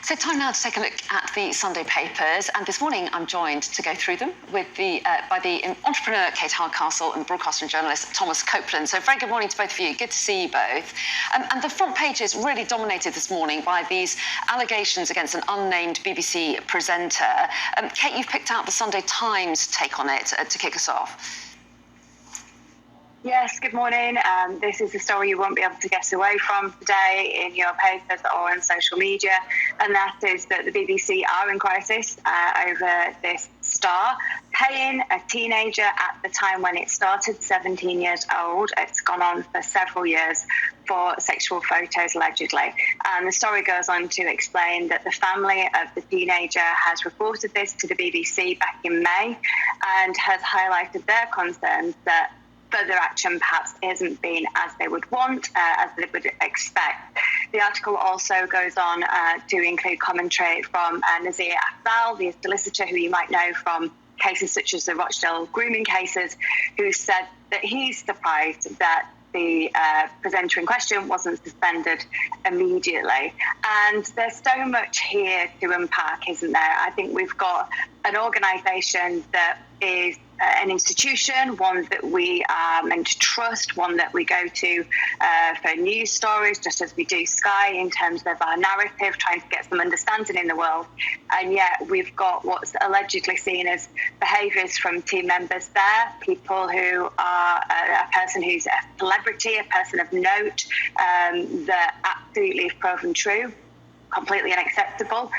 So time now to take a look at the Sunday papers, and this morning I'm joined to go through them with by the entrepreneur Kate Hardcastle and broadcaster and journalist Thomas Copeland. So very good morning to both of you. Good to see you both. And the front page is really dominated this morning by these allegations against an unnamed BBC presenter. Kate, you've picked out the Sunday Times take on it to kick us off. Yes, good morning. This is a story you won't be able to get away from today in your papers or on social media, and that is that the BBC are in crisis over this star paying a teenager at the time when it started, 17 years old. It's gone on for several years for sexual photos, allegedly. And the story goes on to explain that the family of the teenager has reported this to the BBC back in May and has highlighted their concerns that further action perhaps isn't being as they would want, as they would expect. The article also goes on to include commentary from Nazir Afzal, the solicitor who you might know from cases such as the Rochdale grooming cases, who said that he's surprised that the presenter in question wasn't suspended immediately. And there's so much here to unpack, isn't there? I think we've got an organisation that is an institution, one that we are meant to trust, one that we go to for news stories, just as we do Sky in terms of our narrative, trying to get some understanding in the world. And yet we've got what's allegedly seen as behaviours from team members there, people who are a person who's a celebrity, a person of note, that absolutely is proven true, completely unacceptable,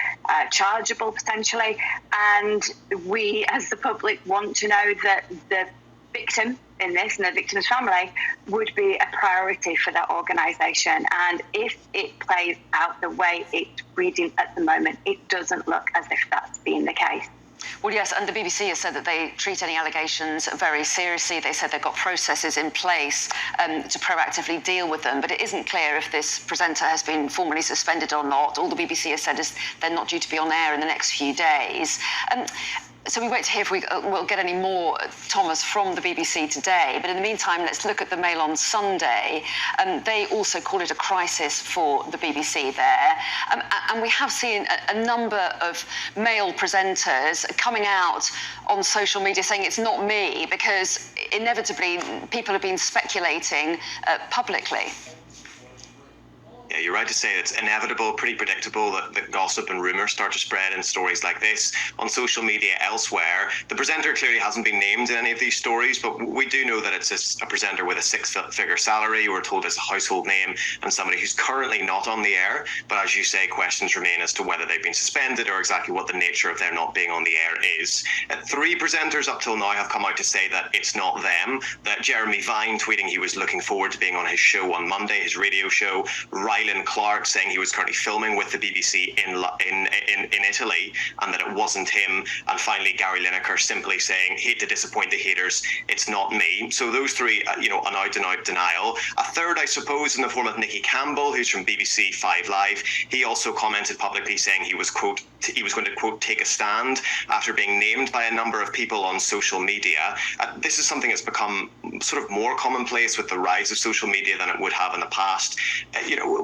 chargeable potentially, and we as the public want to know that the victim in this and the victim's family would be a priority for that organisation. And if it plays out the way it's reading at the moment, it doesn't look as if that's been the case. Well, yes, and the BBC has said that they treat any allegations very seriously. They said they've got processes in place to proactively deal with them, but it isn't clear if this presenter has been formally suspended or not. All the BBC has said is they're not due to be on air in the next few days. So we wait to hear if we'll get any more, Thomas, from the BBC today. But in the meantime, let's look at the Mail on Sunday. They also call it a crisis for the BBC there. And we have seen a number of male presenters coming out on social media saying it's not me, because inevitably people have been speculating publicly. Yeah, you're right to say it's inevitable, pretty predictable that gossip and rumours start to spread in stories like this on social media elsewhere. The presenter clearly hasn't been named in any of these stories, but we do know that it's a presenter with a six-figure salary. We're told it's a household name and somebody who's currently not on the air. But as you say, questions remain as to whether they've been suspended or exactly what the nature of their not being on the air is. 3 presenters up till now have come out to say that it's not them, that Jeremy Vine tweeting he was looking forward to being on his show on Monday, his radio show, Rylan Clark saying he was currently filming with the BBC in Italy and that it wasn't him, and finally Gary Lineker simply saying, hate to disappoint the haters, it's not me. So those 3 an out and out denial. A third, I suppose, in the form of Nicky Campbell, who's from BBC 5 Live. He also commented publicly saying he was going to quote take a stand after being named by a number of people on social media. This is something that's become sort of more commonplace with the rise of social media than it would have in the past.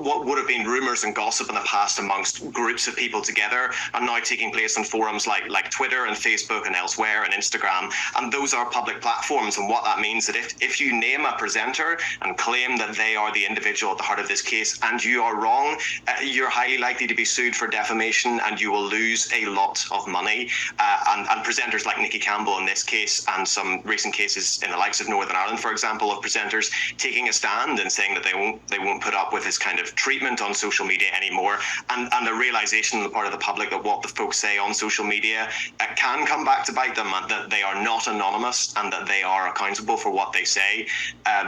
What would have been rumours and gossip in the past amongst groups of people together are now taking place on forums like Twitter and Facebook and elsewhere and Instagram, and those are public platforms. And what that means that if you name a presenter and claim that they are the individual at the heart of this case and you are wrong, you're highly likely to be sued for defamation and you will lose a lot of money. And presenters like Nicky Campbell in this case, and some recent cases in the likes of Northern Ireland, for example, of presenters taking a stand and saying that they won't put up with this kind of treatment on social media anymore, and the realization on the part of the public that what the folks say on social media can come back to bite them, and that they are not anonymous and that they are accountable for what they say.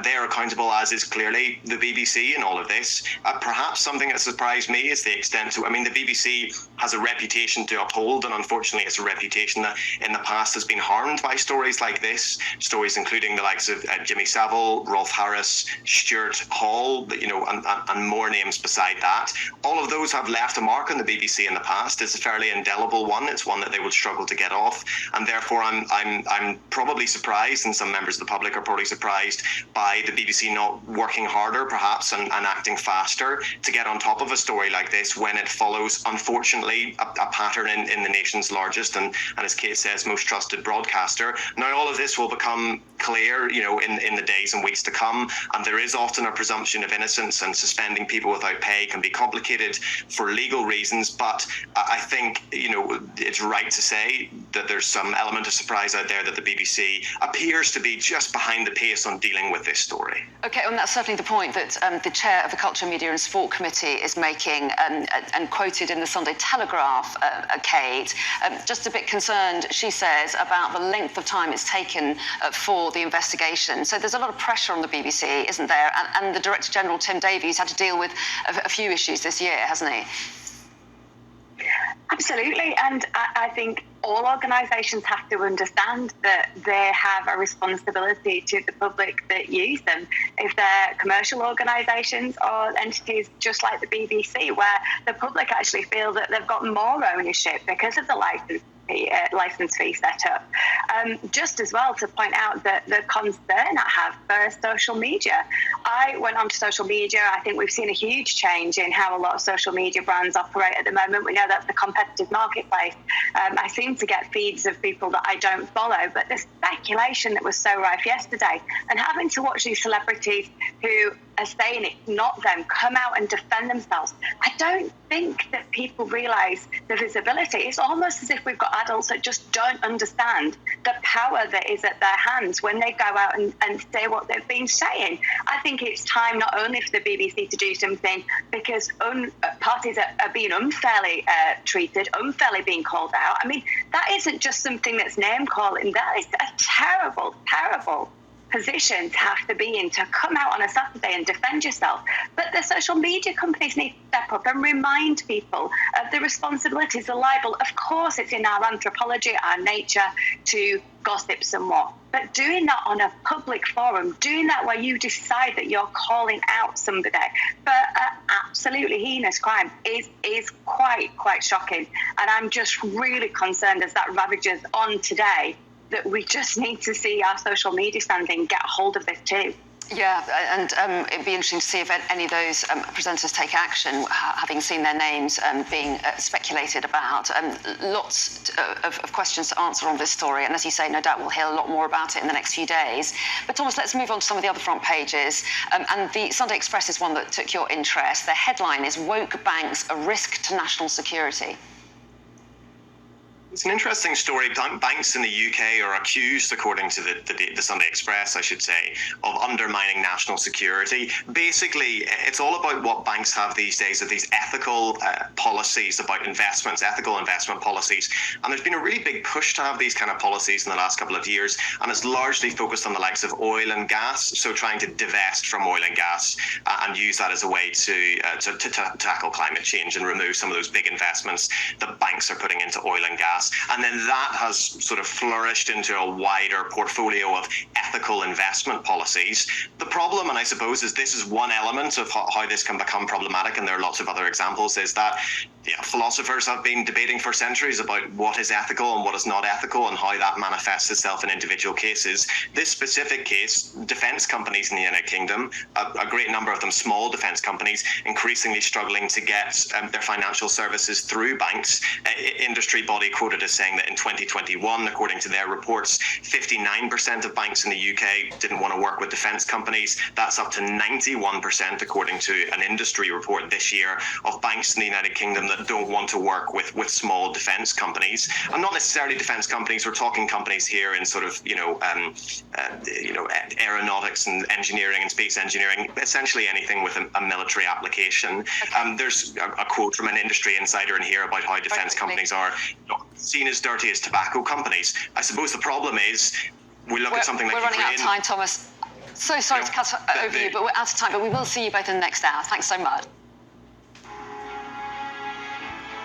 They are accountable, as is clearly the BBC in all of this. Perhaps something that surprised me is the extent to, the BBC has a reputation reputation to uphold, and unfortunately it's a reputation that in the past has been harmed by stories like this, stories including the likes of Jimmy Savile, Rolf Harris, Stuart Hall, and more names beside that. All of those have left a mark on the BBC in the past. It's a fairly indelible one. It's one that they would struggle to get off, and therefore I'm probably surprised, and some members of the public are probably surprised by the BBC not working harder perhaps and acting faster to get on top of a story like this when it follows, unfortunately, a pattern in the nation's largest and as Kate says, most trusted broadcaster. Now all of this will become clear, in the days and weeks to come, and there is often a presumption of innocence, and suspending people without pay can be complicated for legal reasons, but I think it's right to say that there's some element of surprise out there that the BBC appears to be just behind the pace on dealing with this story. Okay, and that's certainly the point that the chair of the Culture, Media and Sport Committee is making, and quoted in the Sunday Telegraph, Kate, just a bit concerned, she says, about the length of time it's taken for the investigation. So there's a lot of pressure on the BBC, isn't there? And the Director General, Tim Davies, had to deal with a few issues this year, hasn't he? Absolutely, and I think all organisations have to understand that they have a responsibility to the public that use them. If they're commercial organisations or entities just like the BBC, where the public actually feel that they've got more ownership because of the licence fee set up. Just as well to point out that the concern I have for social media. I went onto social media. I think we've seen a huge change in how a lot of social media brands operate at the moment. We know that's the competitive marketplace. I seem to get feeds of people that I don't follow, but the speculation that was so rife yesterday, and having to watch these celebrities who are saying it's not them come out and defend themselves. I don't think that people realise the visibility. It's almost as if we've got adults that just don't understand the power that is at their hands when they go out and say what they've been saying. I think it's time not only for the BBC to do something because parties are being unfairly treated, unfairly being called out. I mean, that isn't just something that's name calling. That is a terrible, terrible position to have to be in, to come out on a Saturday and defend yourself. But the social media companies need to step up and remind people of the responsibilities, the libel. Of course, it's in our anthropology, our nature to gossip somewhat. But doing that on a public forum, doing that where you decide that you're calling out somebody for an absolutely heinous crime is quite shocking. And I'm just really concerned as that ravages on today that we just need to see our social media standing get hold of this too. Yeah, and it'd be interesting to see if any of those presenters take action, having seen their names being speculated about. Lots of questions to answer on this story, and as you say, no doubt we'll hear a lot more about it in the next few days. But Thomas, let's move on to some of the other front pages. And the Sunday Express is one that took your interest. The headline is "Woke Banks, a Risk to National Security." It's an interesting story. Banks in the UK are accused, according to the Sunday Express, I should say, of undermining national security. Basically, it's all about what banks have these days, of these ethical policies about investments, ethical investment policies. And there's been a really big push to have these kind of policies in the last couple of years, and it's largely focused on the likes of oil and gas, so trying to divest from oil and gas and use that as a way to tackle climate change and remove some of those big investments that banks are putting into oil and gas. And then that has sort of flourished into a wider portfolio of ethical investment policies. The problem, and I suppose is this is one element of how this can become problematic, and there are lots of other examples, is that philosophers have been debating for centuries about what is ethical and what is not ethical and how that manifests itself in individual cases. This specific case, defence companies in the United Kingdom, a great number of them small defence companies, increasingly struggling to get their financial services through banks. Industry body quoted as saying that in 2021, according to their reports, 59% of banks in the UK didn't want to work with defence companies. That's up to 91%, according to an industry report this year, of banks in the United Kingdom that don't want to work with small defence companies. And not necessarily defence companies, we're talking companies here in sort of, aeronautics and engineering and space engineering, essentially anything with a military application. Okay. There's a quote from an industry insider in here about how defence companies are seen as dirty as tobacco companies. I suppose the problem is we look at something like We're running out of time, Thomas. So sorry to cut over you, but we're out of time. But we will see you both in the next hour. Thanks so much.